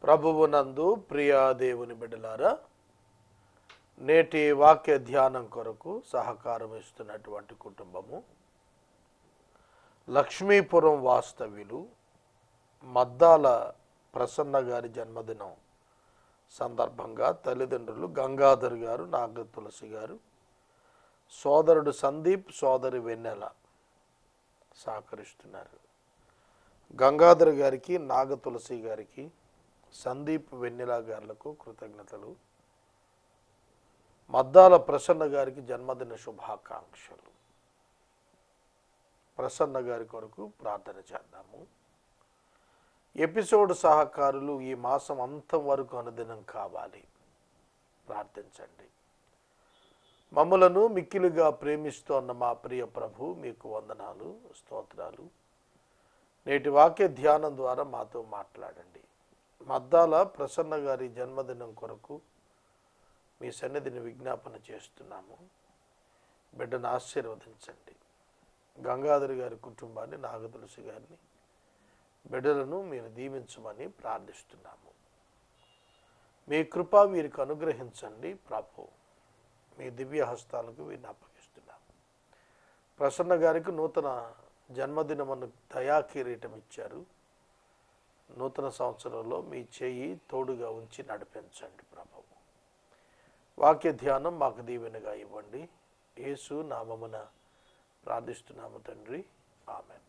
ప్రభువునందు ప్రియా దేవుని బిడ్డలారా, నేటి వాక్య ధ్యానం కొరకు సహకారం ఇస్తున్నటువంటి కుటుంబము లక్ష్మీపురం వాస్తవ్యులు మద్దాల ప్రసన్న గారి జన్మదినం సందర్భంగా తల్లిదండ్రులు గంగాధర్ గారు, నాగ తులసి గారు, సోదరుడు సందీప్, సోదరి వెన్నెల సహకరిస్తున్నారు. గంగాధర్ గారికి, నాగ తులసి గారికి, సందీప్, వెన్నెల గారులకు కృతజ్ఞతలు. మద్దాల ప్రసన్న గారికి జన్మదిన శుభాకాంక్షలు. ప్రసన్న గారి కొరకు ప్రార్థన చేద్దాము. ఎపిసోడ్ సహకారులు ఈ మాసం అంతం వరకు అనుదినం కావాలి, ప్రార్థించండి. మమ్ములను మిక్కిలిగా ప్రేమిస్తోన్న మా ప్రియ ప్రభు, మీకు వందనాలు, స్తోత్రాలు. నేటి వాక్య ధ్యానం ద్వారా మాతో మాట్లాడండి. మద్దాల ప్రసన్న గారి జన్మదినం కొరకు మీ సన్నిధిని విజ్ఞాపన చేస్తున్నాము. బిడ్డను ఆశీర్వదించండి. గంగాధర్ గారి కుటుంబాన్ని, నాగ తులసి గారిని, బిడ్డలను మీరు దీవించమని ప్రార్థిస్తున్నాము. మీ కృప వీరికి అనుగ్రహించండి ప్రభు. మీ దివ్య హస్తాలకు వీరిని అప్పగిస్తున్నాము. ప్రసన్న గారికి నూతన జన్మదినమును దయా కిరీటం ఇచ్చారు. నూతన సంవత్సరంలో మీ చేయి తోడుగా ఉంచి నడిపించండి ప్రభువు. వాక్య ధ్యానం మాకు దీవెనగా ఇవ్వండి. యేసు నామమున ప్రార్థిస్తున్నాము తండ్రి, ఆమేన్.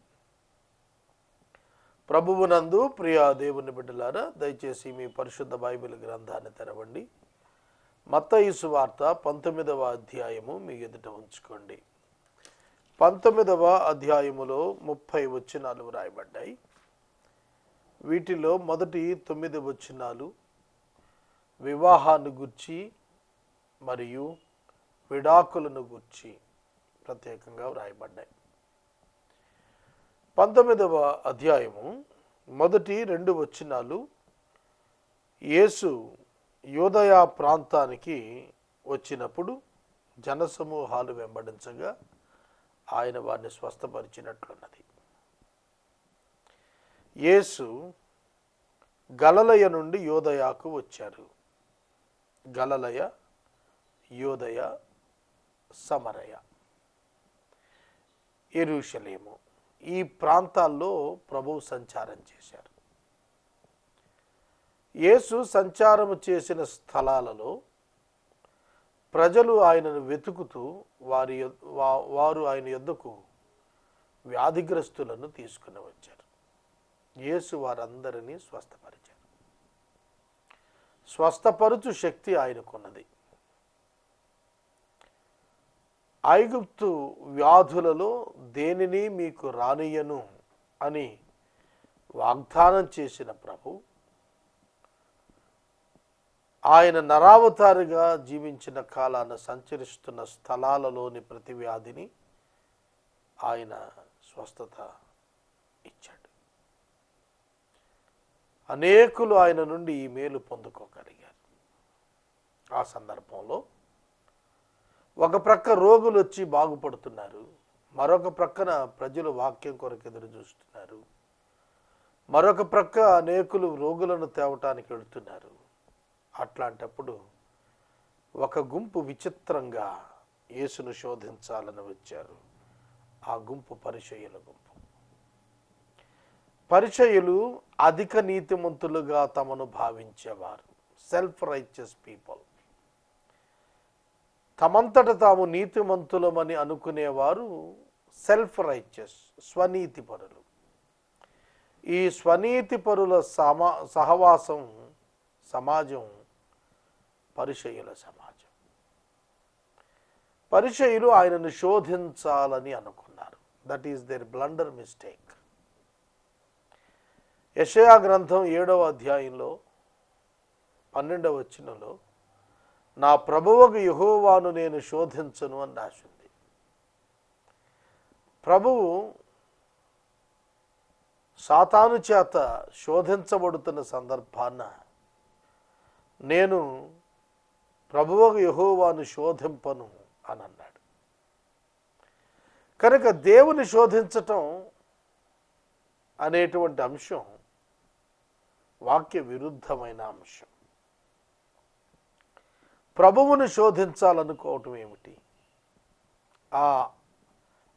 ప్రభువునందు ప్రియా దేవుని బిడ్డలారా, దయచేసి మీ పరిశుద్ధ బైబిల్ గ్రంథాన్ని తెరవండి. మత్తయి సువార్త 19వ అధ్యాయము మీ ఎదుట ఉంచుకోండి. 19వ అధ్యాయములో 30 వచనాలు వ్రాయబడ్డాయి. వీటిలో మొదటి 9 వచనాలు వివాహాన్ని గుర్చి మరియు విడాకులను గుర్చి ప్రత్యేకంగా వ్రాయబడ్డాయి. 19వ అధ్యాయము మొదటి 2 వచనాలు యేసు యూదయ ప్రాంతానికి వచ్చినప్పుడు జనసమూహాలు వెంబడించగా ఆయన వారిని స్వస్థపరిచినట్లున్నది. యేసు గలిలయ నుండి యూదయకు వచ్చారు. గలిలయ, యూదయ, సమరయ, యెరూషలేము ఈ ప్రాంతాల్లో ప్రభువు సంచారం చేశారు. యేసు సంచారము చేసిన స్థలాలలో ప్రజలు ఆయనను వెతుకుతూ వారు ఆయన యొద్దకు వ్యాధిగ్రస్తులను తీసుకుని వచ్చారు. యేసు వారందరినీ స్వస్థపరిచారు. స్వస్థపరుచు శక్తి ఆయనకున్నది. ఐగుప్తు వ్యాధులలో దేనిని మీకు రానియను అని వాగ్దానం చేసిన ప్రభు ఆయన నరావతారిగా జీవించిన కాలాన సంచరిస్తున్న స్థలాలలోని ప్రతి వ్యాధిని ఆయన స్వస్థత ఇచ్చాడు. అనేకులు ఆయన నుండి ఈ మేలు పొందుకోగలిగారు. ఆ సందర్భంలో ఒక ప్రక్క రోగులు వచ్చి బాగుపడుతున్నారు, మరొక ప్రక్కన ప్రజలు వాక్యం కొరకు ఎదురు చూస్తున్నారు, మరొక ప్రక్క అనేకులు రోగులను తేవటానికి వెళుతున్నారు. అట్లాంటప్పుడు ఒక గుంపు విచిత్రంగా యేసును శోధించాలని వచ్చారు. ఆ గుంపు పరిసయ్యుల గుంపు. పరిసయ్యులు అధిక నీతిమంతులుగా తమను భావించేవారు. Self righteous people. తమంతట తాము నీతిమంతులమని అనుకునేవారు సెల్ఫ్ రైచియస్, స్వనీతిపరులు. ఈ స్వనీతిపరుల సమాజం పరిసయ్యుల సమాజం. పరిసయ్యులు ఆయనను శోధించాలని అనుకున్నారు. That is their blunder mistake. యెషయా గ్రంథం 7వ అధ్యాయంలో 12వ వచనంలో నా ప్రభువుకు యెహోవాను నేను శోధించను అని రాసింది. ప్రభువు సాతాను చేత శోధించబడుతున్న సందర్భాన నేను ప్రభువుకు యెహోవాను శోధింపను అని అన్నాడు. కనుక దేవుని శోధించటం అనేటువంటి అంశం వాక్య విరుద్ధమైన అంశం. ప్రభువును శోధించాలనుకోవటం ఏమిటి? ఆ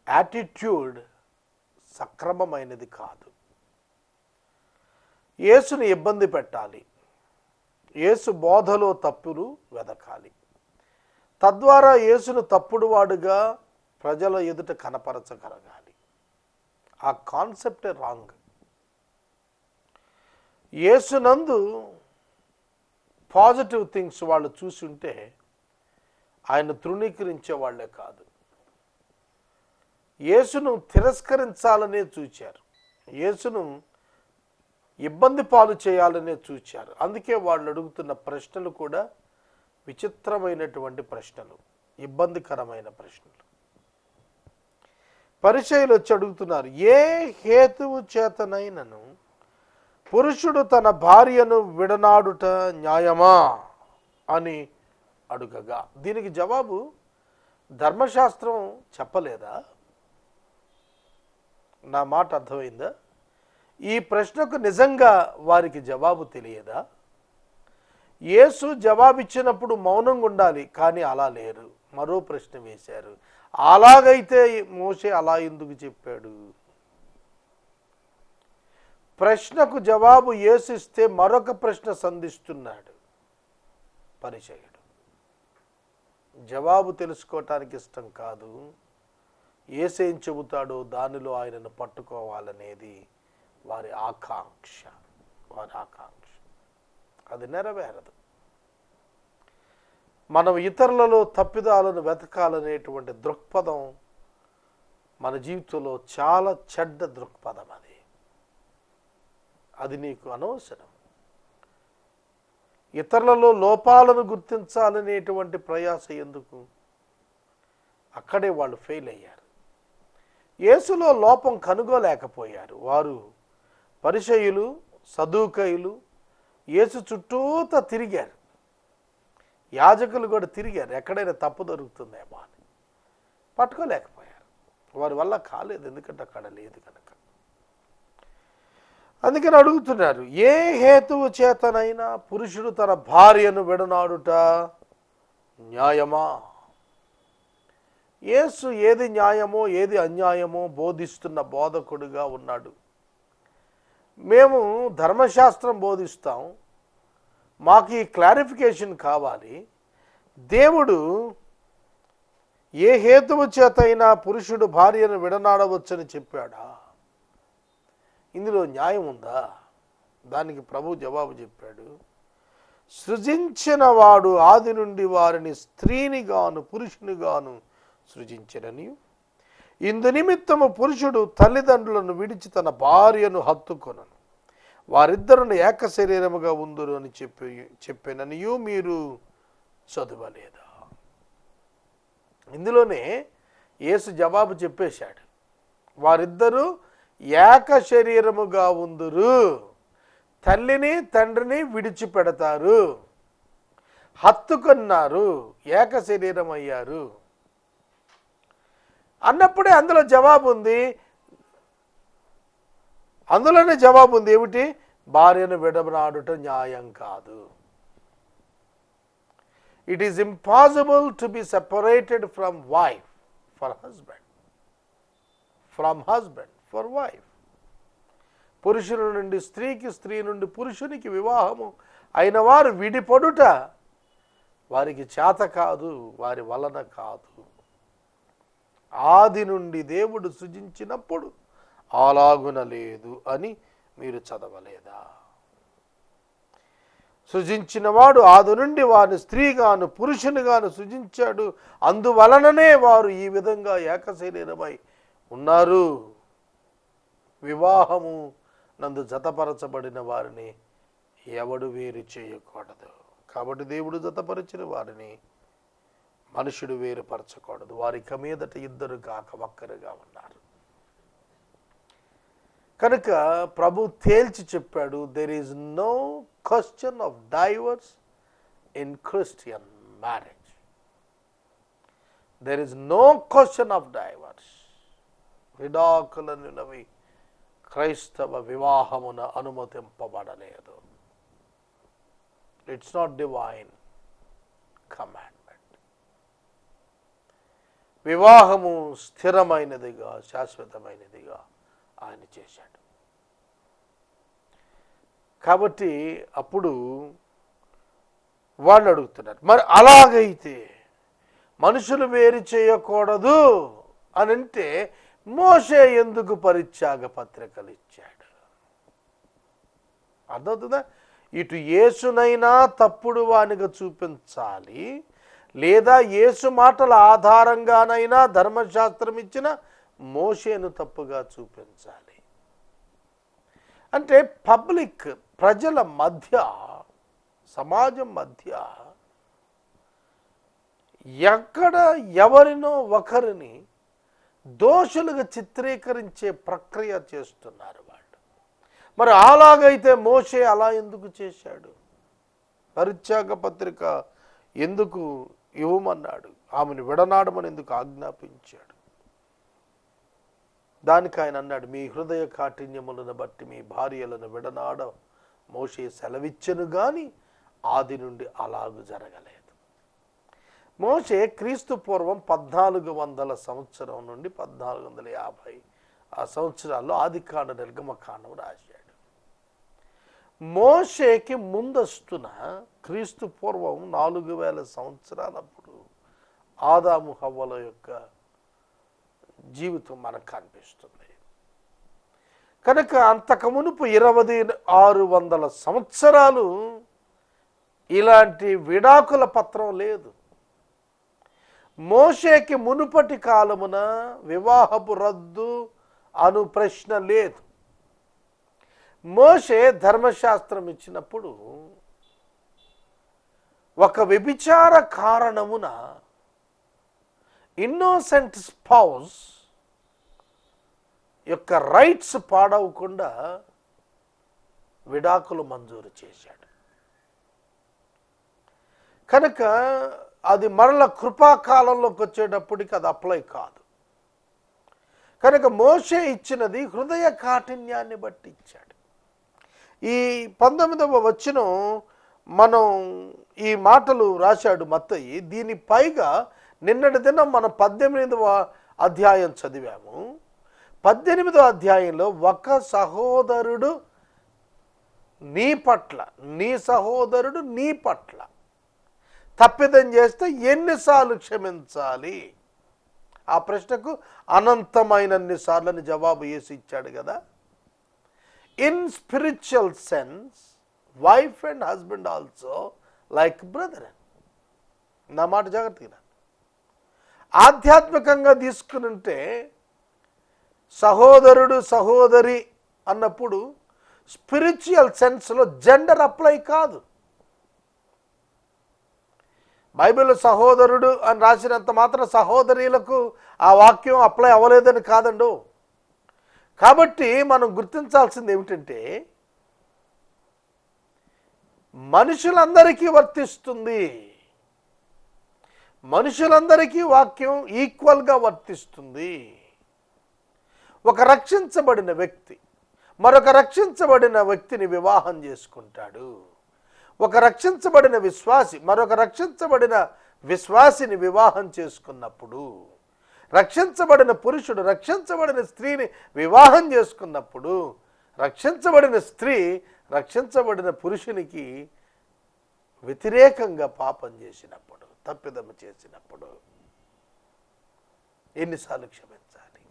యాటిట్యూడ్ సక్రమమైనది కాదు. యేసుని ఇబ్బంది పెట్టాలి, యేసు బోధలో తప్పులు వెదకాలి, తద్వారా యేసును తప్పుడు వాడుగా ప్రజల ఎదుట కనపరచగలగాలి. ఆ కాన్సెప్టే రాంగ్. యేసునందు పాజిటివ్ థింగ్స్ వాళ్ళు చూసి ఉంటే ఆయన తృణీకరించే వాళ్ళే కాదు, యేసును తిరస్కరించాలనే చూచారు, యేసును ఇబ్బంది పాలు చేయాలనే చూచారు. అందుకే వాళ్ళు అడుగుతున్న ప్రశ్నలు కూడా విచిత్రమైనటువంటి ప్రశ్నలు, ఇబ్బందికరమైన ప్రశ్నలు. పరిచయులు వచ్చి అడుగుతున్నారు, ఏ హేతువు చేతనైనను పురుషుడు తన భార్యను విడనాడుట న్యాయమా అని అడుగగా, దీనికి జవాబు ధర్మశాస్త్రం చెప్పలేదా? నా మాట అర్థమైందా? ఈ ప్రశ్నకు నిజంగా వారికి జవాబు తెలియదా? యేసు జవాబిచ్చినప్పుడు మౌనంగా ఉండాలి, కానీ అలా లేరు. మరో ప్రశ్న వేశారు, అలాగైతే మోషే అలా ఎందుకు చెప్పాడు? ప్రశ్నకు జవాబు యేసు ఇస్తే మరొక ప్రశ్న సంధిస్తున్నాడు పరిచయుడు. జవాబు తెలుసుకోవటానికి ఇష్టం కాదు, యేసేం చెబుతాడో దానిలో ఆయనను పట్టుకోవాలనేది వారి ఆకాంక్ష. అది నెరవేరదు. మనం ఇతరులలో తప్పిదాలను వెతకాలనేటువంటి దృక్పథం మన జీవితంలో చాలా చెడ్డ దృక్పథం. అది నీకు అనవసరం. ఇతరులలో లోపాలను గుర్తించాలనేటువంటి ప్రయాస ఎందుకు? అక్కడే వాళ్ళు ఫెయిల్ అయ్యారు. యేసులో లోపం కనుగోలేకపోయారు వారు. పరిసయ్యులు, సదూకయులు యేసు చుట్టూతా తిరిగారు, యాజకులు కూడా తిరిగారు, ఎక్కడైనా తప్పు దొరుకుతుందేమో అని. పట్టుకోలేకపోయారు, వారి వల్ల కాలేదు, ఎందుకంటే అక్కడ లేదు కనుక. అందుకని అడుగుతున్నారు, ఏ హేతువు చేతనైనా పురుషుడు తన భార్యను విడనాడుట న్యాయమా? యేసు ఏది న్యాయమో ఏది అన్యాయమో బోధిస్తున్న బోధకుడుగా ఉన్నాడు. మేము ధర్మశాస్త్రం బోధిస్తాం, మాకు ఈ క్లారిఫికేషన్ కావాలి. దేవుడు ఏ హేతువు చేతైనా పురుషుడు భార్యను విడనాడవచ్చని చెప్పాడా? ఇందులో న్యాయం ఉందా? దానికి ప్రభు జవాబు చెప్పాడు, సృజించిన వాడు ఆది నుండి వారిని స్త్రీని గాను పురుషుని గాను సృజించిననియు, ఇందు నిమిత్తము పురుషుడు తల్లిదండ్రులను విడిచి తన భార్యను హత్తుకొనను, వారిద్దరును ఏక శరీరముగా ఉందురు అని చెప్పిననియు మీరు చదవలేదా? ఇందులోనే యేసు జవాబు చెప్పేశాడు, వారిద్దరూ ఏక శరీరముగా ఉందురు, తల్లిని తండ్రిని విడిచిపెడతారు, హత్తుకున్నారు, ఏక శరీరం అయ్యారు అన్నప్పుడే అందులో జవాబు ఉంది. అందులోనే జవాబు ఉంది ఏమిటి? భార్యను విడనాడుట న్యాయం కాదు. It is impossible to be separated from wife for husband, from husband for wife. పురుషుల నుండి స్త్రీకి, స్త్రీ నుండి పురుషునికి వివాహము అయిన వారు విడిపడుట వారికి చేత కాదు, వారి వలన కాదు. ఆది నుండి దేవుడు సృజించినప్పుడు అలాగున లేదు అని మీరు చదవలేదా? సృజించినవాడు ఆది నుండి వారిని స్త్రీగాను పురుషునిగాను సృజించాడు, అందువలననే వారు ఈ విధంగా ఏకశరీరమై ఉన్నారు. వివాహము నందు జతపరచబడిన వారిని ఎవడు వేరు చేయకూడదు. కాబట్టి దేవుడు జతపరిచిన వారిని మనుషుడు వేరుపరచకూడదు. వారిక మీదట ఇద్దరు కాక ఒక్కరుగా ఉన్నారు. కనుక ప్రభు తేల్చి చెప్పాడు, there is no question of divorce in Christian marriage. There is no question of divorce. విడాకులనున్నవి క్రైస్తవ వివాహమున అనుమతింపబడలేదు. It's not divine commandment. వివాహము స్థిరమైనదిగా, శాశ్వతమైనదిగా ఆయన చేశాడు. కాబట్టి అప్పుడు వాళ్ళు అడుగుతున్నారు, మరి అలాగైతే మనుషులు వేరు చేయకూడదు అని అంటే మోషే ఎందుకు పరిత్యాగ పత్రికలు ఇచ్చాడు? అర్థమవుతుందా? ఇటు యేసునైనా తప్పుడు వానిగా చూపించాలి, లేదా యేసు మాటల ఆధారంగానైనా ధర్మశాస్త్రం ఇచ్చిన మోషేను తప్పుగా చూపించాలి. అంటే పబ్లిక్, ప్రజల మధ్య, సమాజం మధ్య ఎక్కడ ఎవరినో ఒకరిని దోషులుగా చిత్రీకరించే ప్రక్రియ చేస్తున్నారు వాళ్ళు. మరి అలాగైతే మోషే అలా ఎందుకు చేశాడు? పరిత్యాగ పత్రిక ఎందుకు ఇవ్వమన్నాడు? ఆమెను విడనాడమని ఎందుకు ఆజ్ఞాపించాడు? దానికి ఆయన అన్నాడు, మీ హృదయ కాఠిన్యములను బట్టి మీ భార్యలను విడనాడ మోషే సెలవిచ్చెను గాని ఆది నుండి అలాగు జరగలేదు. మోషే క్రీస్తు పూర్వం 1400 సంవత్సరం నుండి 1450 ఆ సంవత్సరాల్లో ఆదికాండ నిర్గమకాండం రాశాడు. మోషేకి ముందస్తున క్రీస్తు పూర్వం 4000 సంవత్సరాలప్పుడు ఆదాము హవ్వల యొక్క జీవితం మనకు కనిపిస్తుంది. కనుక అంతకు మునుపు 2600 సంవత్సరాలు ఇలాంటి విడాకుల పత్రం లేదు. మోషేకి మునుపటి కాలమున వివాహపు రద్దు అను ప్రశ్న లేదు. మోషే ధర్మశాస్త్రం ఇచ్చినప్పుడు ఒక వ్యభిచార కారణమున ఇన్నోసెంట్ స్పౌస్ యొక్క రైట్స్ పాడవకుండా విడాకులు మంజూరు చేశాడు. కనుక అది మరల కృపాకాలంలోకి వచ్చేటప్పటికి అది అప్లై కాదు. కనుక మోషే ఇచ్చినది హృదయ కాఠిన్యాన్ని బట్టి ఇచ్చాడు. ఈ 19వ వచనం మనం ఈ మాటలు రాశాడు మత్తయి. దీని పైగా నిన్నటి దినం మనం 18వ అధ్యాయం చదివాము. 18వ అధ్యాయంలో ఒక సహోదరుడు నీ పట్ల, నీ సహోదరుడు నీ పట్ల తప్పిదం చేస్తే ఎన్నిసార్లు క్షమించాలి? ఆ ప్రశ్నకు అనంతమైనన్ని సార్లని జవాబు వేసి ఇచ్చాడు కదా. In spiritual sense wife and husband also like brother. నా మాట జాగ్రత్తగా ఆధ్యాత్మికంగా తీసుకునింటే సహోదరుడు సహోదరి అన్నప్పుడు స్పిరిచువల్ సెన్స్లో జెండర్ అప్లై కాదు. బైబిల్లో సహోదరుడు అని రాసినంత మాత్రం సహోదరులకు ఆ వాక్యం అప్లై అవ్వలేదని కాదండు. కాబట్టి మనం గుర్తించాల్సింది ఏమిటంటే మనుషులందరికీ వర్తిస్తుంది. మనుషులందరికీ వాక్యం ఈక్వల్గా వర్తిస్తుంది. ఒక రక్షించబడిన వ్యక్తి మరొక రక్షించబడిన వ్యక్తిని వివాహం చేసుకుంటాడు. ఒక రక్షించబడిన విశ్వాసి మరొక రక్షించబడిన విశ్వాసిని వివాహం చేసుకున్నప్పుడు, రక్షించబడిన పురుషుడు రక్షించబడిన స్త్రీని వివాహం చేసుకున్నప్పుడు, రక్షించబడిన స్త్రీ రక్షించబడిన పురుషునికి వ్యతిరేకంగా పాపం చేసినప్పుడు, తప్పిదము చేసినప్పుడు ఎన్నిసార్లు క్షమించాలి?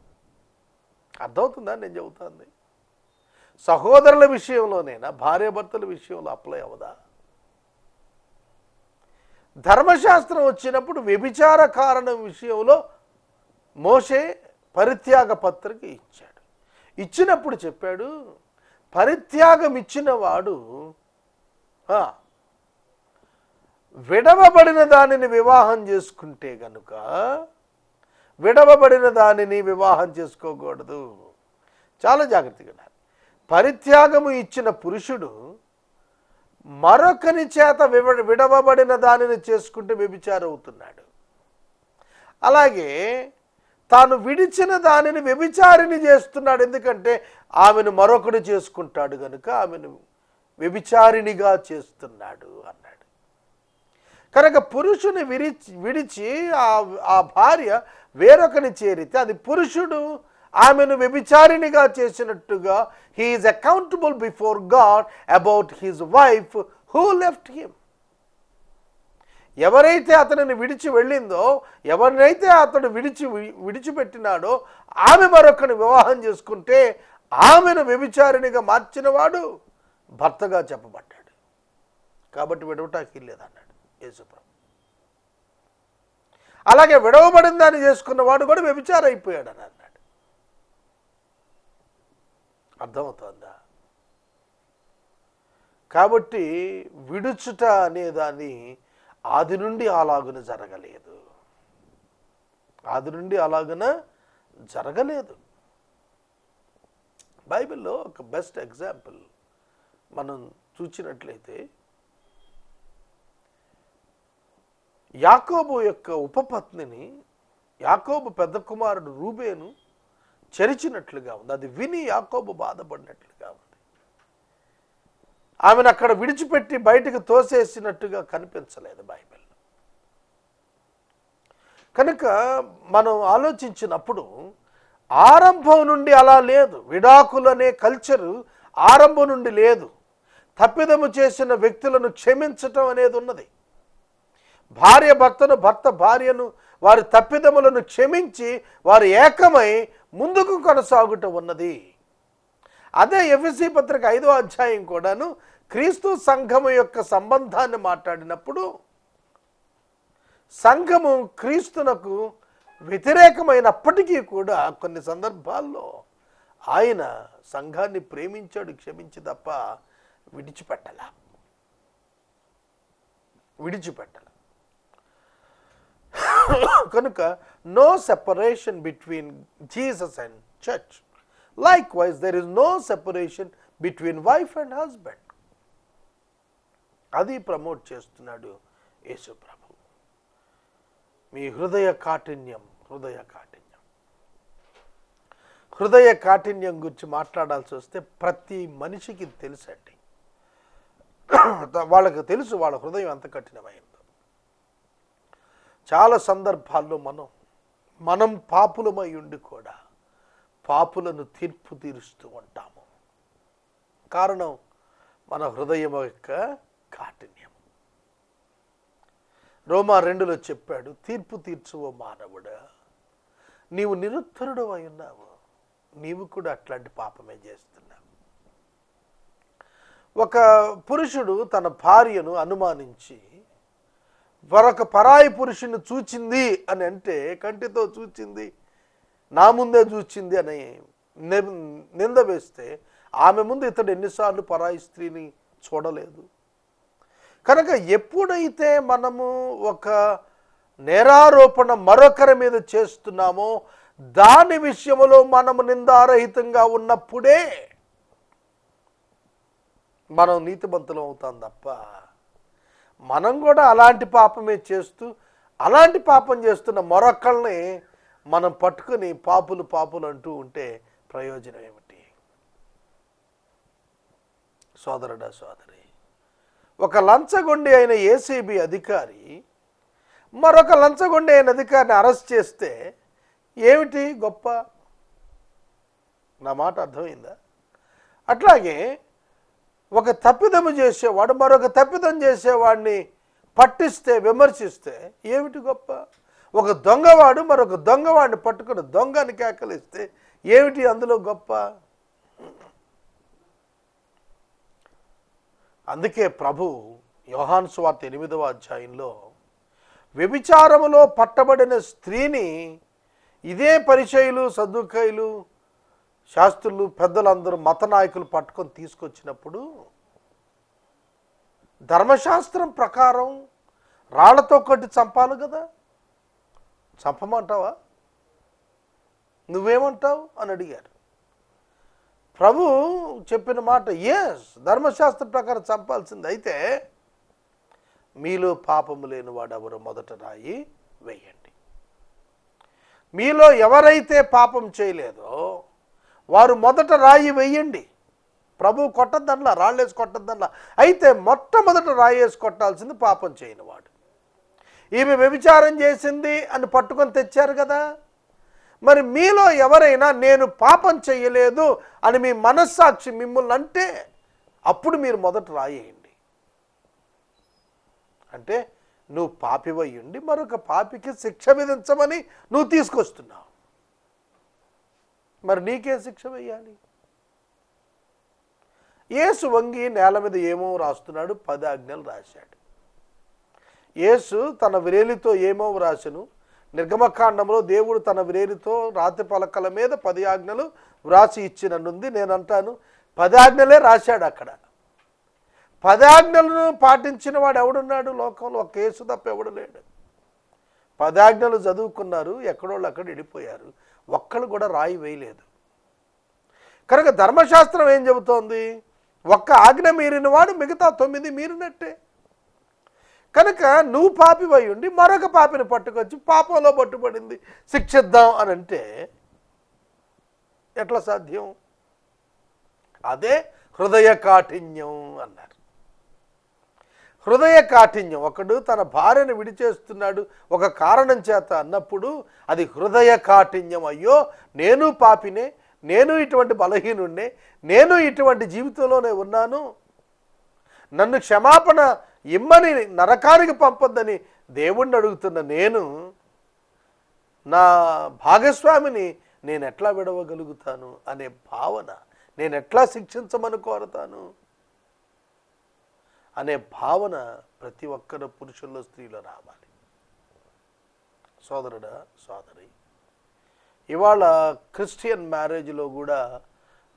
అర్థమవుతుందా నేను చెబుతాను? సహోదరుల విషయంలోనైనా భార్యాభర్తల విషయంలో అప్లై అవ్వదా? ధర్మశాస్త్రం వచ్చినప్పుడు వ్యభిచార కారణం విషయంలో మోషే పరిత్యాగ పత్రిక ఇచ్చాడు. ఇచ్చినప్పుడు చెప్పాడు, పరిత్యాగం ఇచ్చిన వాడు విడవబడిన దానిని వివాహం చేసుకుంటే గనుక విడవబడిన దానిని వివాహం చేసుకోకూడదు. చాలా జాగ్రత్తగా ఉన్నారు. పరిత్యాగము ఇచ్చిన పురుషుడు మరొకని చేత విడవబడిన దానిని చేసుకుంటే వ్యభిచారం అవుతున్నాడు. అలాగే తాను విడిచిన దానిని వ్యభిచారిని చేస్తున్నాడు. ఎందుకంటే ఆమెను మరొకడు చేసుకుంటాడు కనుక ఆమెను వ్యభిచారిణిగా చేస్తున్నాడు అన్నాడు. కనుక పురుషుని విడిచి ఆ భార్య వేరొకని చేరితే అది పురుషుడు ఆమెను వ్యభిచారిణిగా చేసినట్టుగా he is accountable before God about his wife who left him. ఎవరైతే అతనిని విడిచి వెళ్ళిందో, ఎవరినైతే అతడు విడిచిపెట్టినాడో ఆమె మరొకరిని వివాహం చేసుకుంటే ఆమెను వ్యభిచారిణిగా మార్చినవాడు భర్తగా చెప్పబడ్డాడు. కాబట్టి విడవటానికి లేదన్నాడు యేసుప్రభు. అలాగే విడవబడిన దాన్ని చేసుకున్నవాడు కూడా వ్యభిచారం అయిపోయాడు అని అన్నాడు. అర్థమవుతుందా? కాబట్టి విడుచుట అనేదాన్ని ఆది నుండి అలాగున జరగలేదు. ఆది నుండి అలాగున జరగలేదు. బైబిల్లో ఒక బెస్ట్ ఎగ్జాంపుల్ మనం చూసినట్లయితే యాకోబు యొక్క ఉపపత్నిని యాకోబు పెద్ద కుమారుడు రూబేను చెరిచినట్లుగా ఉంది. అది విని యాకోబు బాధపడినట్లుగా ఉంది. ఆమెను అక్కడ విడిచిపెట్టి బయటకు తోసేసినట్టుగా కనిపించలేదు బైబిల్లో. కనుక మనం ఆలోచించినప్పుడు ఆరంభం నుండి అలా లేదు. విడాకులు అనే కల్చరు ఆరంభం నుండి లేదు. తప్పిదము చేసిన వ్యక్తులను క్షమించటం అనేది ఉన్నది. భార్య భర్తను, భర్త భార్యను వారి తప్పిదములను క్షమించి వారు ఏకమై ముందుకు కొనసాగుట ఉన్నది. అదే ఎఫెసీ పత్రిక 5వ అధ్యాయం కూడాను క్రీస్తు సంఘము యొక్క సంబంధాన్ని మాట్లాడినప్పుడు సంఘము క్రీస్తునకు వ్యతిరేకమైనప్పటికీ కూడా కొన్ని సందర్భాల్లో ఆయన సంఘాన్ని ప్రేమించాడు, క్షమించి తప్ప విడిచిపెట్టల. కనుక no separation between Jesus and church. Likewise, there is no separation between wife and husband. అది ప్రమోట్ చేస్తున్నాడు యేసు ప్రభు. మీ హృదయ కాఠిన్యం గురించి మాట్లాడాల్సి వస్తే ప్రతి మనిషికి తెలుసండి. వాళ్ళకి తెలుసు వాళ్ళ హృదయం ఎంత కఠినమైందో. చాలా సందర్భాల్లో మనం పాపులమై ఉండి కూడా పాపులను తీర్పు తీరుస్తూ ఉంటాము. కారణం మన హృదయం యొక్క కాఠిన్యం. రోమా 2లో చెప్పాడు, తీర్పు తీర్చువో మానవుడా, నీవు నిరుత్తరుడు అయి ఉన్నావు, నీవు కూడా అట్లాంటి పాపమే చేస్తున్నావు. ఒక పురుషుడు తన భార్యను అనుమానించి మరొక పరాయి పురుషుని చూచింది అని అంటే, కంటితో చూచింది, నా ముందే చూచింది అని నింద వేస్తే ఆమె ముందు ఇతడు ఎన్నిసార్లు పరాయి స్త్రీని చూడలేదు. కనుక ఎప్పుడైతే మనము ఒక నేరారోపణ మరొకరి మీద చేస్తున్నామో దాని విషయంలో మనము నిందారహితంగా ఉన్నప్పుడే మనం నీతిమంతులం అవుతాం తప్ప మనం కూడా అలాంటి పాపమే చేస్తూ అలాంటి పాపం చేస్తున్న మరొకళ్ళని మనం పట్టుకుని పాపులు అంటూ ఉంటే ప్రయోజనం ఏమిటి? సోదరుడా, సోదరి, ఒక లంచగొండి అయిన ఏసీబీ అధికారి మరొక లంచగొండి అయిన అధికారిని అరెస్ట్ చేస్తే ఏమిటి గొప్ప? నా మాట అర్థమైందా? అట్లాగే ఒక తప్పిదము చేసేవాడు మరొక తప్పిదం చేసేవాడిని పట్టిస్తే, విమర్శిస్తే ఏమిటి గొప్ప? ఒక దొంగవాడు మరొక దొంగవాడిని పట్టుకుని దొంగని కేకలిస్తే ఏమిటి అందులో గొప్ప? అందుకే ప్రభు యోహాను సువార్త 8వ అధ్యాయంలో వ్యభిచారములో పట్టబడిన స్త్రీని ఇదే పరిచయులు, సద్దుకాయులు, శాస్త్రులు, పెద్దలందరూ మత నాయకులు పట్టుకొని తీసుకొచ్చినప్పుడు ధర్మశాస్త్రం ప్రకారం రాళ్లతో కొట్టి చంపాలి కదా. చంపమంటావా? నువ్వేమంటావు అని అడిగారు. ప్రభు చెప్పిన మాట, ఎస్, ధర్మశాస్త్ర ప్రకారం చంపాల్సింది. అయితే మీలో పాపము లేని వాడు ఎవరు మొదట రాయి వేయండి. మీలో ఎవరైతే పాపం చేయలేదో వారు మొదట రాయి వేయండి. ప్రభు కొట్టద్దనలా, రాళ్ళేసి కొట్టద్దనలా. అయితే మొట్టమొదట రాయేసి కొట్టాల్సింది పాపం చేయనివాడు. ఈమె వ్యభిచారం చేసింది అని పట్టుకొని తెచ్చారు కదా. మరి మీలో ఎవరైనా నేను పాపం చెయ్యలేదు అని మీ మనస్సాక్షి మిమ్మల్ని అంటే అప్పుడు మీరు మొదట రాయేయండి. అంటే నువ్వు పాపివై ఉండి మరొక పాపికి శిక్ష విధించమని నువ్వు తీసుకొస్తున్నావు. మరి నీకే శిక్ష వేయాలి? యేసు వంగి నేల మీద ఏమో రాస్తున్నాడు, 10 ఆజ్ఞలు రాశాడు. యేసు తన విరేలితో ఏమో వ్రాసెను. నిర్గమకాండంలో దేవుడు తన విరేలితో రాతి పలకల మీద 10 ఆజ్ఞలు వ్రాసి ఇచ్చిననుంది. నేను అంటాను 10 ఆజ్ఞలే రాశాడు అక్కడ. 10 ఆజ్ఞలను పాటించిన వాడు ఎవడున్నాడు లోకంలో? ఒక యేసు తప్ప ఎవడు లేడు. 10 ఆజ్ఞలు చదువుకున్నారు, ఎక్కడోళ్ళు అక్కడ వెళ్ళిపోయారు, ఒక్కళ్ళు కూడా రాయి వేయలేదు. కనుక ధర్మశాస్త్రం ఏం చెబుతోంది? ఒక్క ఆజ్ఞ మీరిన వాడు మిగతా 9 మీరినట్టే. కనుక నువ్వు పాపివై ఉండి మరొక పాపిని పట్టుకొచ్చి పాపంలో పట్టుబడింది శిక్షిద్దాం అని అంటే ఎట్లా సాధ్యం? అదే హృదయ కాఠిన్యం అన్నారు. హృదయ కాఠిన్యం. ఒకడు తన భార్యను విడిచేస్తున్నాడు ఒక కారణం చేత అన్నప్పుడు అది హృదయ కాఠిన్యం. అయ్యో నేను పాపినే, నేను ఇటువంటి బలహీనుణ్ణే, నేను ఇటువంటి జీవితంలోనే ఉన్నాను, నన్ను క్షమాపణ ఇమ్మని నరకానికి పంపొద్దని దేవుణ్ణి అడుగుతున్న నేను నా భాగస్వామిని నేను ఎట్లా విడవగలుగుతాను అనే భావన, నేను ఎట్లా శిక్షించమని కోరతాను అనే భావన ప్రతి ఒక్కరు పురుషుల్లో స్త్రీలో రావాలి. సోదరుడా, సోదరి, ఇవాళ క్రిస్టియన్ మ్యారేజ్లో కూడా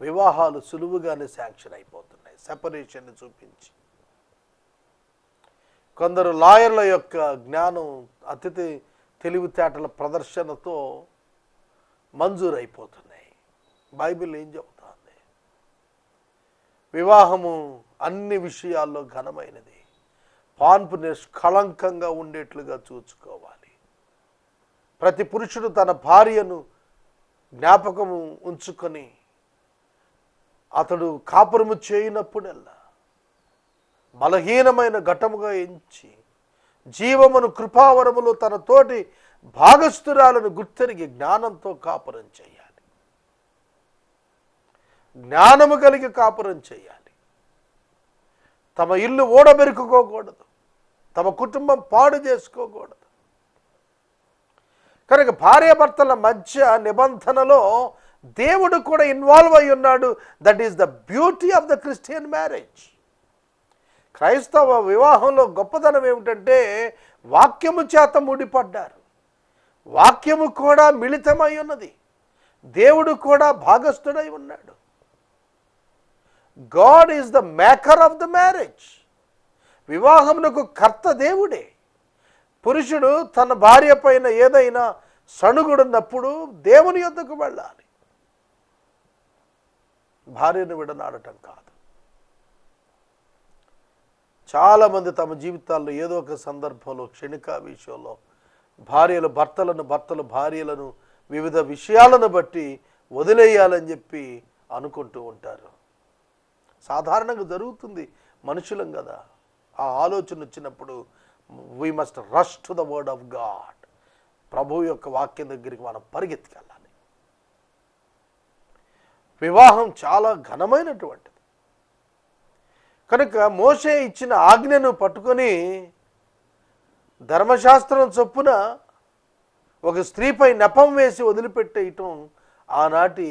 వివాహాలు సులువుగానే శాంక్షన్ అయిపోతున్నాయి సెపరేషన్ని చూపించి. కొందరు లాయర్ల యొక్క జ్ఞానం, అతిథి తెలివితేటల ప్రదర్శనతో మంజూరైపోతున్నాయి. బైబిల్ ఏం చెబుతోంది? వివాహము అన్ని విషయాల్లో ఘనమైనది, పాన్పు నిష్కళంకంగా ఉండేట్లుగా చూసుకోవాలి. ప్రతి పురుషుడు తన భార్యను జ్ఞాపకము ఉంచుకొని అతడు కాపురము చేయనప్పుడల్లా బలహీనమైన ఘటముగా ఎంచి జీవమును కృపావరములో తన తోటి భాగస్థురాలను గుర్తెరిగి జ్ఞానంతో కాపురం చేయాలి. జ్ఞానము కలిగి కాపురం చేయాలి. తమ ఇల్లు ఓడబెరుకోకూడదు, తమ కుటుంబం పాడు చేసుకోకూడదు. కనుక భార్యాభర్తల మధ్య నిబంధనలో దేవుడు కూడా ఇన్వాల్వ్ అయి ఉన్నాడు. That is the beauty of the Christian marriage. క్రైస్తవ వివాహంలో గొప్పదనం ఏమిటంటే వాక్యము చేత ముడిపడ్డారు, వాక్యము కూడా మిళితమై ఉన్నది, దేవుడు కూడా భాగస్థుడై ఉన్నాడు. God is the maker of the marriage. వివాహమునకు కర్త దేవుడే. పురుషుడు తన భార్య పైన ఏదైనా సణుగుడున్నప్పుడు దేవుని యొద్దకు వెళ్ళాలి, భార్యను విడనాడటం కాదు. చాలామంది తమ జీవితాల్లో ఏదో ఒక సందర్భంలో క్షణికావేశంలో భార్యలు భర్తలను, భర్తలు భార్యలను వివిధ విషయాలను బట్టి వదిలేయాలని చెప్పి అనుకుంటూ ఉంటారు. సాధారణంగా జరుగుతుంది, మనుషులం కదా. ఆ ఆలోచన వచ్చినప్పుడు we must rush to the word of God. ప్రభువు యొక్క వాక్యం దగ్గరికి మనం పరిగెత్తుకెళ్ళాలి. వివాహం చాలా ఘనమైనటువంటిది. కనుక మోషే ఇచ్చిన ఆజ్ఞను పట్టుకొని ధర్మశాస్త్రం చొప్పున ఒక స్త్రీపై నెపం వేసి వదిలిపెట్టేయటం ఆనాటి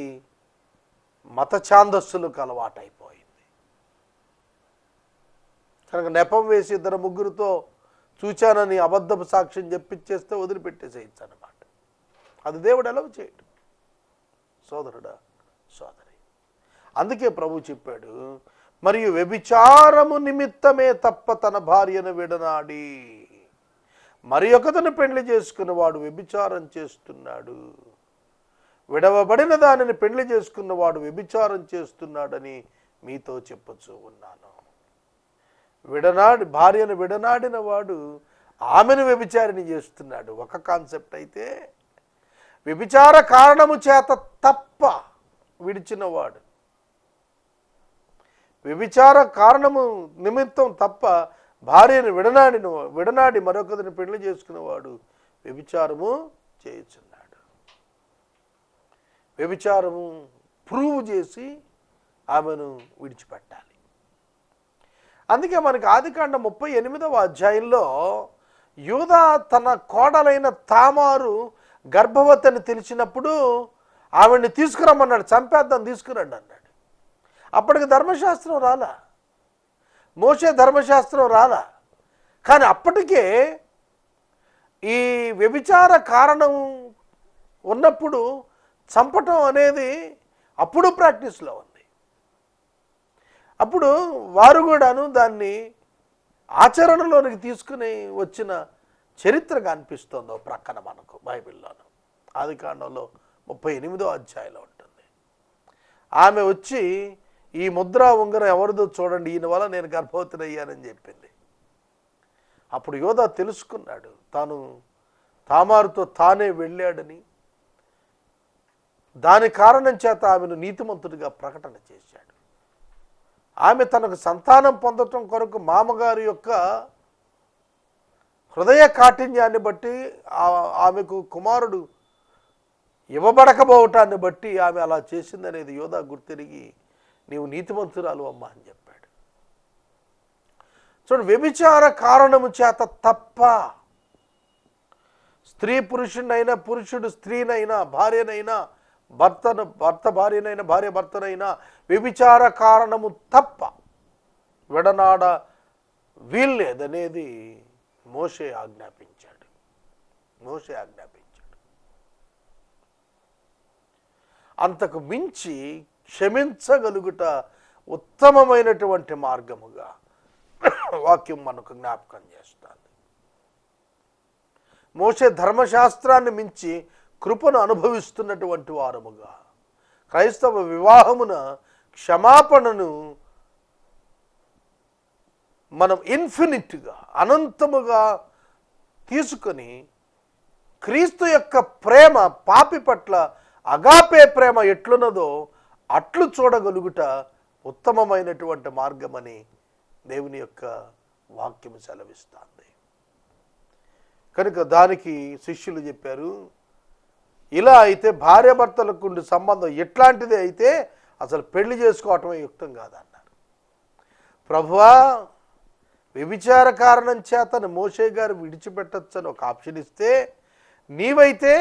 మత ఛాందస్సులకు అలవాటైపోయింది. కనుక నెపం వేసి 2-3 చూచానని అబద్ధపు సాక్ష్యం చెప్పించేస్తే వదిలిపెట్టేసేయచ్చు అన్నమాట. అది దేవుడు ఎలా చేయడు. సోదరుడా, సోదరి, అందుకే ప్రభు చెప్పాడు, మరియు వ్యభిచారము నిమిత్తమే తప్ప తన భార్యను విడనాడి మరి ఒకతను పెళ్లి చేసుకున్నవాడు వ్యభిచారం చేస్తున్నాడు, విడవబడిన దానిని పెళ్లి చేసుకున్నవాడు వ్యభిచారం చేస్తున్నాడని మీతో చెప్పచ్చు ఉన్నాను. భార్యను విడనాడిన వాడు ఆమెను వ్యభిచారిని చేస్తున్నాడు ఒక కాన్సెప్ట్ అయితే, వ్యభిచార కారణము చేత తప్ప విడిచినవాడు వ్యభిచార కారణము నిమిత్తం తప్ప భార్యను విడనాడి మరొకరిని పెళ్లి చేసుకునేవాడు వ్యభిచారము చేయుచున్నాడు. వ్యభిచారము ప్రూవ్ చేసి ఆమెను విడిచిపెట్టాలి. అందుకే మనకి ఆదికాండం 38వ అధ్యాయంలో యూదా తన కోడలైన తామారు గర్భవతి అని తెలిసినప్పుడు ఆవిడ్ని తీసుకురమ్మన్నాడు. చంపేద్దాం, తీసుకురండి అన్నాడు. అప్పటికి ధర్మశాస్త్రం రాలా, మోషే ధర్మశాస్త్రం రాలా. కానీ అప్పటికే ఈ వ్యభిచార కారణం ఉన్నప్పుడు చంపటం అనేది అప్పుడు ప్రాక్టీస్లో ఉంది. అప్పుడు వారు కూడాను దాన్ని ఆచరణలోనికి తీసుకుని వచ్చిన చరిత్ర కనిపిస్తుందో ప్రక్కన మనకు బైబిల్లోను. ఆదికాండంలో 38వ అధ్యాయంలో ఉంటుంది. ఆమె వచ్చి ఈ ముద్ర ఉంగరం ఎవరిదో చూడండి, ఈయన వల్ల నేను గర్భవతిని అయ్యానని చెప్పింది. అప్పుడు యోధా తెలుసుకున్నాడు తాను తామారుతో తానే వెళ్ళాడని. దాని కారణం చేత ఆమెను నీతిమంతుడిగా ప్రకటన చేశాడు. ఆమె తనకు సంతానం పొందటం కొరకు మామగారి యొక్క హృదయ కాఠిన్యాన్ని బట్టి, ఆమెకు కుమారుడు ఇవ్వబడకపోవటాన్ని బట్టి ఆమె అలా చేసిందనేది యోధా గుర్తిరిగి నీవు నీతిమంతురాలు అమ్మా అని చెప్పాడు. చూడండి, వ్యభిచార కారణము చేత తప్ప స్త్రీ పురుషునైనా, పురుషుడు స్త్రీనైనా, భార్యనైనా, భర్త భార్యనైనా, భార్య భర్తనైనా వ్యభిచార కారణము తప్ప విడనాడ వీల్లేదనేది మోషే ఆజ్ఞాపించాడు. అంతకు మించి క్షమించగలుగుట ఉత్తమమైనటువంటి మార్గముగా వాక్యం మనకు జ్ఞాపకం చేస్తుంది. మోషే ధర్మశాస్త్రాన్ని మించి కృపను అనుభవిస్తున్నటువంటి వారముగా క్రైస్తవ వివాహమున క్షమాపణను మనం ఇన్ఫినిట్గా, అనంతముగా తీసుకొని క్రీస్తు యొక్క ప్రేమ పాపి పట్ల అగాపే ప్రేమ ఎట్లున్నదో అట్లు చూడగలుగుట ఉత్తమమైనటువంటి మార్గమని దేవుని యొక్క వాక్యం సెలవిస్తుంది. కనుక దానికి శిష్యులు చెప్పారు, ఇలా అయితే భార్యాభర్తలకు ఉండే సంబంధం ఎట్లాంటిది అయితే అసలు పెళ్లి చేసుకోవటమే యుక్తం కాదన్నారు. ప్రభువా, వ్యభిచార కారణం చేతను మోషే గారు విడిచిపెట్టచ్చని ఒక ఆప్షన్ ఇస్తే, నీవైతే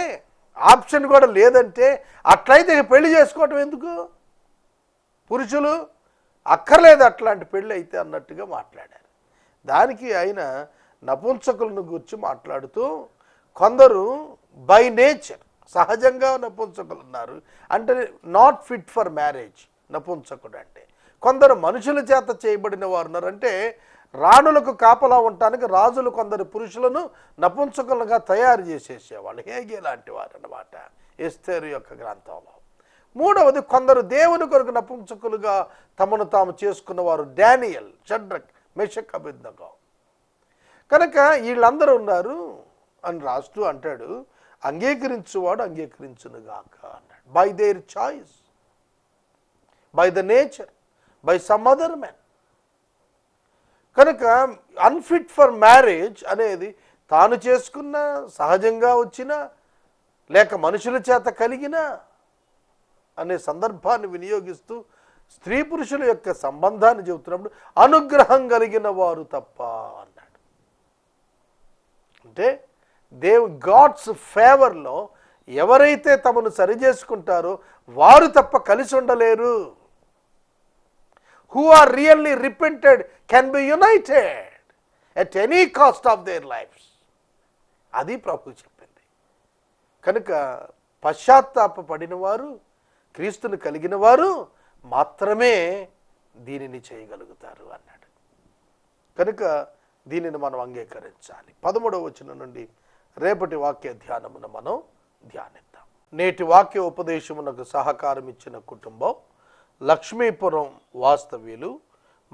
ఆప్షన్ కూడా లేదంటే అట్లయితే పెళ్లి చేసుకోవటం ఎందుకు? పురుషులు అక్కర్లేదు అట్లాంటి పెళ్ళి అయితే అన్నట్టుగా మాట్లాడారు. దానికి ఆయన నపుంసకులను గురించి మాట్లాడుతూ, కొందరు బై నేచర్ సహజంగా నపుంసకులు ఉన్నారు, అంటే నాట్ ఫిట్ ఫర్ మ్యారేజ్ నపుంసకుడు అంటే. కొందరు మనుషుల చేత చేయబడిన వారు ఉన్నారంటే రాణులకు కాపలా ఉండటానికి రాజులు కొందరు పురుషులను నపుంసకులుగా తయారు చేసేసేవాళ్ళు, హేగే లాంటి వారు అన్నమాట ఎస్తేరు యొక్క గ్రంథంలో. మూడవది, కొందరు దేవుని కొరకు నపుంసకులుగా తమను తాము చేసుకున్నవారు, డానియల్, షడ్రక్, మెషక్, అబేద్నెగో. కనుక వీళ్ళందరూ ఉన్నారు అని రాస్తూ అంటాడు, అంగీకరించువాడు అంగీకరించునుగాక అన్నాడు. By their choice, by the nature, by some other men. కనుక అన్ఫిట్ ఫర్ మ్యారేజ్ అనేది తాను చేసుకున్న, సహజంగా వచ్చిన, లేక మనుషుల చేత కలిగిన అనే సందర్భాన్ని వినియోగిస్తూ స్త్రీ పురుషుల యొక్క సంబంధాన్ని చెబుతున్నప్పుడు అనుగ్రహం కలిగిన వారు తప్ప అన్నాడు. అంటే గాడ్స్ ఫేవర్లో ఎవరైతే తమను సరిచేసుకుంటారో వారు తప్ప కలిసి ఉండలేరు. who are really repented can be united at any cost of their lives. అది ప్రభు చెప్పింది. కనుక పశ్చాత్తాపపడిన వారు, క్రీస్తుని కలిగిన వారు మాత్రమే దీనిని చేయగలుగుతారు అన్నాడు. కనుక దీనిని మనం అంగీకరించాలి. 13వ వచనం నుండి రేపటి వాక్య ధ్యానమును మనం ధ్యానిద్దాం. నేటి వాక్య ఉపదేశమునకు సహకారం ఇచ్చిన కుటుంబం లక్ష్మీపురం వాస్తవ్యులు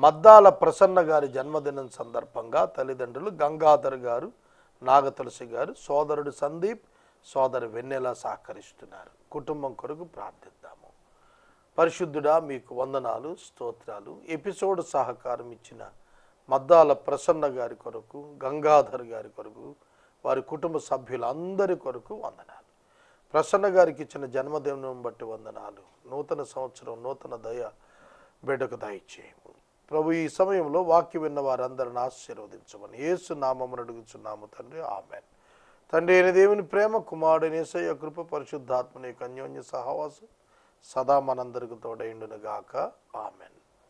మద్దాల ప్రసన్న గారి జన్మదినం సందర్భంగా తల్లిదండ్రులు గంగాధర్ గారు, నాగతులసి గారు, సోదరుడు సందీప్, సోదరు వెన్నెల సహకరిస్తున్నారు. కుటుంబం కొరకు ప్రార్థిద్దాము. పరిశుద్ధుడా మీకు వందనాలు, స్తోత్రాలు. ఎపిసోడ్ సహకారం ఇచ్చిన మద్దాల ప్రసన్న గారి కొరకు, గంగాధర్ గారి కొరకు, వారి కుటుంబ సభ్యులందరి కొరకు వందనాలు. ప్రసన్న గారికి ఇచ్చిన జన్మదినం బట్టి వందనాలు. నూతన సంవత్సరం, నూతన దయ బిడ్డకు దయచేయము ప్రభు. ఈ సమయంలో వాక్యం విన్న వారందరిని ఆశీర్వదించమని యేసు నామమున అడుగుచున్నాము తండ్రి, ఆమేన్. తండ్రి అయిన దేవుని ప్రేమ, కుమారుడైన యేసయ్య కృప, పరిశుద్ధాత్మని యొక్క అన్యోన్య సహవాసం సదా మనందరికి తోడైండును గాక, ఆమేన్.